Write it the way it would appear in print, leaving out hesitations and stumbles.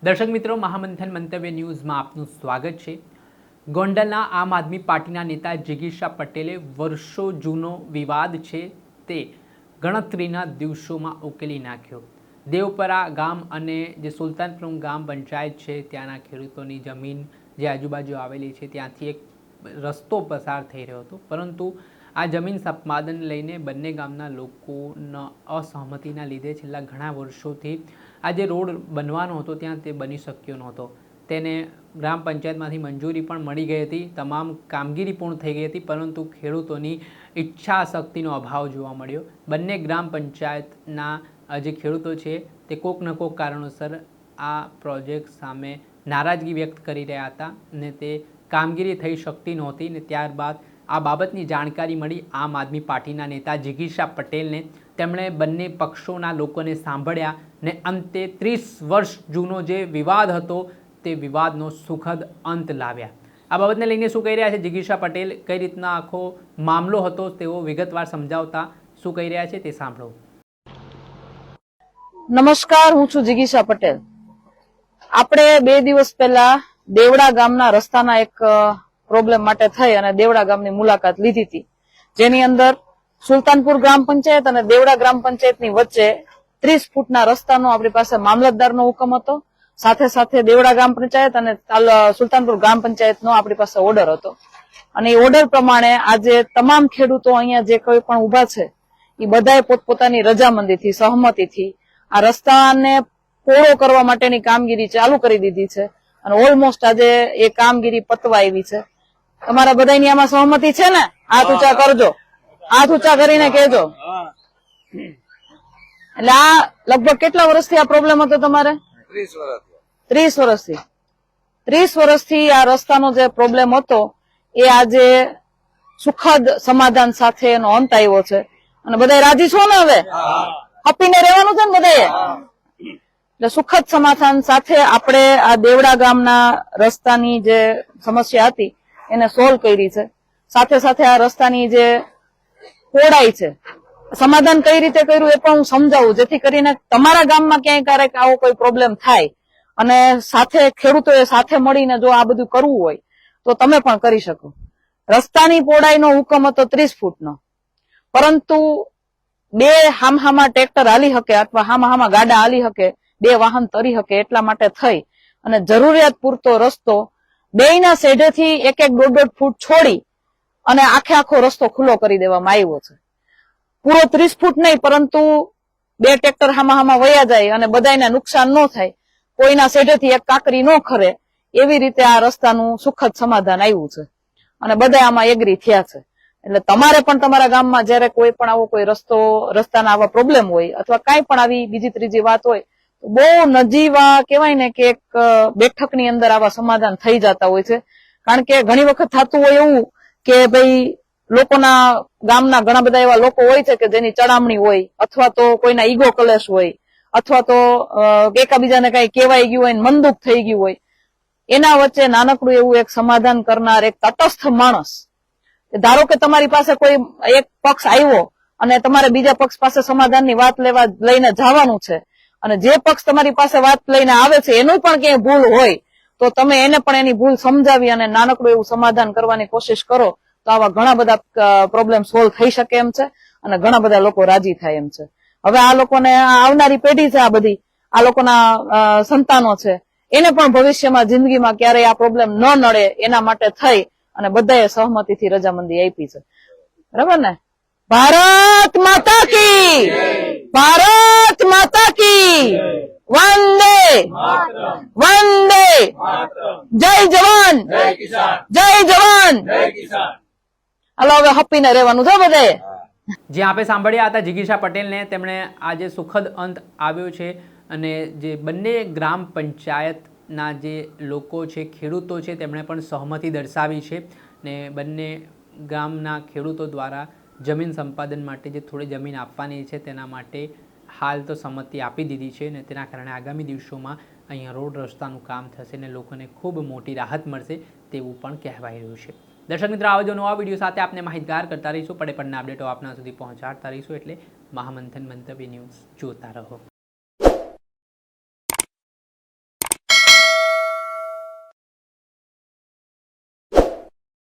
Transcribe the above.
દર્શક મિત્રો, મહામંથન મંતવ્ય ન્યૂઝમાં આપનું સ્વાગત છે। ગોંડલના આમ આદમી પાર્ટીના નેતા જિગીશા પટેલે વર્ષો જૂનો વિવાદ છે તે ગણતરીના દિવસોમાં ઉકેલી નાખ્યો। દેવપરા ગામ અને જે સુલતાનપુર ગામ પંચાયત છે ત્યાંના ખેડૂતોની જમીન જે આજુબાજુ આવેલી છે ત્યાંથી એક રસ્તો પસાર થઈ રહ્યો હતો, પરંતુ આ જમીન સંપાદન લઈને બંને ગામના લોકોના અસહમતિના લીધે છેલ્લા ઘણા વર્ષોથી આ જે રોડ બનવાનો હતો ત્યાં તે બની શક્યો નહોતો। તેને ગ્રામ પંચાયતમાંથી મંજૂરી પણ મળી ગઈ હતી, તમામ કામગીરી પૂર્ણ થઈ ગઈ હતી, પરંતુ ખેડૂતોની ઈચ્છા શક્તિનો અભાવ જોવા મળ્યો। બંને ગ્રામ પંચાયતના જે ખેડૂતો છે તે કોક ન કોક કારણોસર આ પ્રોજેક્ટ સામે નારાજગી વ્યક્ત કરી રહ્યા હતા અને તે કામગીરી થઈ શકતી નહોતી ને ત્યારબાદ આ બાબતની જાણકારી મળી આમ આદમી પાર્ટીના નેતા જિગીશા પટેલને। તેમણે બંને પક્ષોના લોકોને સાંભળ્યા ને અંતે 30 વર્ષ જૂનો જે વિવાદ હતો તે વિવાદનો સુખદ અંત લાવ્યા। આ બાબતને લઈને શું કહી રહ્યા છે જિગીશા પટેલ, કઈ રીતના આખો મામલો હતો તેઓ વિગતવાર સમજાવતા શું કહી રહ્યા છે તે સાંભળો। નમસ્કાર, હું છું જિગીશા પટેલ। આપણે 2 દિવસ પહેલા દેવડા ગામના રસ્તાના એક પ્રોબ્લેમ માટે થઈ અને દેવડા ગામની મુલાકાત લીધી હતી, જેની અંદર સુલતાનપુર ગ્રામ પંચાયત અને દેવડા ગ્રામ પંચાયતની વચ્ચે 30 ફૂટના રસ્તાનો આપણી પાસે મામલતદારનો હુકમ હતો, સાથે સાથે દેવડા ગ્રામ પંચાયત અને સુલતાનપુર ગ્રામ પંચાયતનો આપણી પાસે ઓર્ડર હતો। અને એ ઓર્ડર પ્રમાણે આજે તમામ ખેડૂતો અહીંયા જે કોઈ પણ ઉભા છે એ બધાએ પોતપોતાની રજામંદીથી, સહમતીથી આ રસ્તાને પહોળો કરવા માટેની કામગીરી ચાલુ કરી દીધી છે અને ઓલમોસ્ટ આજે એ કામગીરી પતવા આવી છે। તમારા બધાની આમાં સહમતિ છે ને? હાથ ઊંચા કરજો, હાથ ઊંચા કરીને કહેજો। એટલે આ લગભગ કેટલા વર્ષથી આ પ્રોબ્લેમ હતો તમારે? 30 વર્ષથી। 30 વર્ષથી આ રસ્તાનો જે પ્રોબ્લેમ હતો એ આજે સુખદ સમાધાન સાથે એનો અંત આવ્યો છે અને બધા રાજી છો ને? હવે હપીને રહેવાનું છે ને બધાએ? એટલે સુખદ સમાધાન સાથે આપણે આ દેવડા ગામના રસ્તાની જે સમસ્યા હતી એને સોલ્વ કરી છે। સાથે સાથે આ રસ્તાની જે પહોળાઈ છે, સમાધાન કઈ રીતે કર્યું એ પણ હું સમજાવું, જેથી કરીને તમારા ગામમાં ક્યાંય ક્યારેક આવો કોઈ પ્રોબ્લેમ થાય અને સાથે ખેડૂતોએ સાથે મળીને જો આ બધું કરવું હોય તો તમે પણ કરી શકો। રસ્તાની પહોળાઈનો હુકમ હતો 30 ફૂટનો, પરંતુ 2 હામહામાં ટ્રેક્ટર હાલી શકે અથવા હામહામાં ગાડા હાલી શકે, 2 વાહન તરી શકે એટલા માટે થઈ અને જરૂરિયાત પૂરતો રસ્તો બેયના સેઢેથી 1-1, 1.5 ફૂટ છોડી અને આખો રસ્તો ખુલ્લો કરી દેવામાં આવ્યો છે। પૂરો 30 ફૂટ નહીં, પરંતુ 2 ટ્રેક્ટર હામાં વયા જાય અને બધાને નુકસાન ન થાય, કોઈના સેઢેથી એક કાકરી ન ખરે, એવી રીતે આ રસ્તાનું સુખદ સમાધાન આવ્યું છે અને બધા આમાં એગ્રી થયા છે। એટલે તમારે પણ તમારા ગામમાં જયારે કોઈ પણ આવો કોઈ રસ્તાના આવા પ્રોબ્લેમ હોય અથવા કઈ પણ આવી બીજી ત્રીજી વાત હોય તો બહુ નજીવા કહેવાય ને કે એક બેઠકની અંદર આવા સમાધાન થઈ જતા હોય છે। કારણ કે ઘણી વખત થતું હોય એવું કે ભાઈ લોકોના ગામના ઘણા બધા એવા લોકો હોય છે કે જેની ચડામણી હોય અથવા તો કોઈના ઈગો કલેશ હોય અથવા તો એકાબીજાને કઈ કહેવાય ગયું હોય, મનદુખ થઈ ગયું હોય, એના વચ્ચે નાનકડું એવું એક સમાધાન કરનાર એક તટસ્થ માણસ, ધારો કે તમારી પાસે કોઈ એક પક્ષ આવ્યો અને તમારે બીજા પક્ષ પાસે સમાધાનની વાત લઈને જવાનું છે અને જે પક્ષ તમારી પાસે વાત લઈને આવે છે એનું પણ ક્યાંય ભૂલ હોય તો તમે એને પણ એની ભૂલ સમજાવી અને નાનકડું એવું સમાધાન કરવાની કોશિશ કરો તો આવા ઘણા બધા પ્રોબ્લેમ સોલ્વ થઈ શકે એમ છે અને ઘણા બધા લોકો રાજી થાય એમ છે। હવે આ લોકોને આવનારી પેઢી છે, આ બધી આ લોકોના સંતાનો છે, એને પણ ભવિષ્યમાં જિંદગીમાં ક્યારેય આ પ્રોબ્લેમ ન નડે એના માટે થઈ અને બધાએ સહમતીથી રજામંદી આપી છે। બરાબર ને? ભારત માતા કી, ભારત માતા કી, વંદે વંદે, જય જવાન, જય જવાન। હાલો હવે હપીને રહેવાનું છે બધાએ। જે આપણે સાંભળ્યા હતા જિગીશા પટેલને, તેમણે આજે સુખદ અંત આવ્યો છે અને જે બંને ગ્રામ પંચાયતના જે લોકો છે, ખેડૂતો છે, તેમણે પણ સહમતિ દર્શાવી છે ને બંને ગામના ખેડૂતો દ્વારા જમીન સંપાદન માટે જે થોડી જમીન આપવાની છે તેના માટે હાલ તો સંમતિ આપી દીધી છે ને તેના કારણે આગામી દિવસોમાં અહીંયા રોડ રસ્તાનું કામ થશે ને લોકોને ખૂબ મોટી રાહત મળશે તેવું પણ કહેવાય રહ્યું છે। દર્શક મિત્રો, આવા જો નવા વિડીયો સાથે આપને માહિતગાર કરતા રહીશું, પડે પડના અપડેટો આપના સુધી પહોંચાડતા રહીશું, એટલે મહામંથન મંતવ્ય ન્યૂઝ જોતા રહો।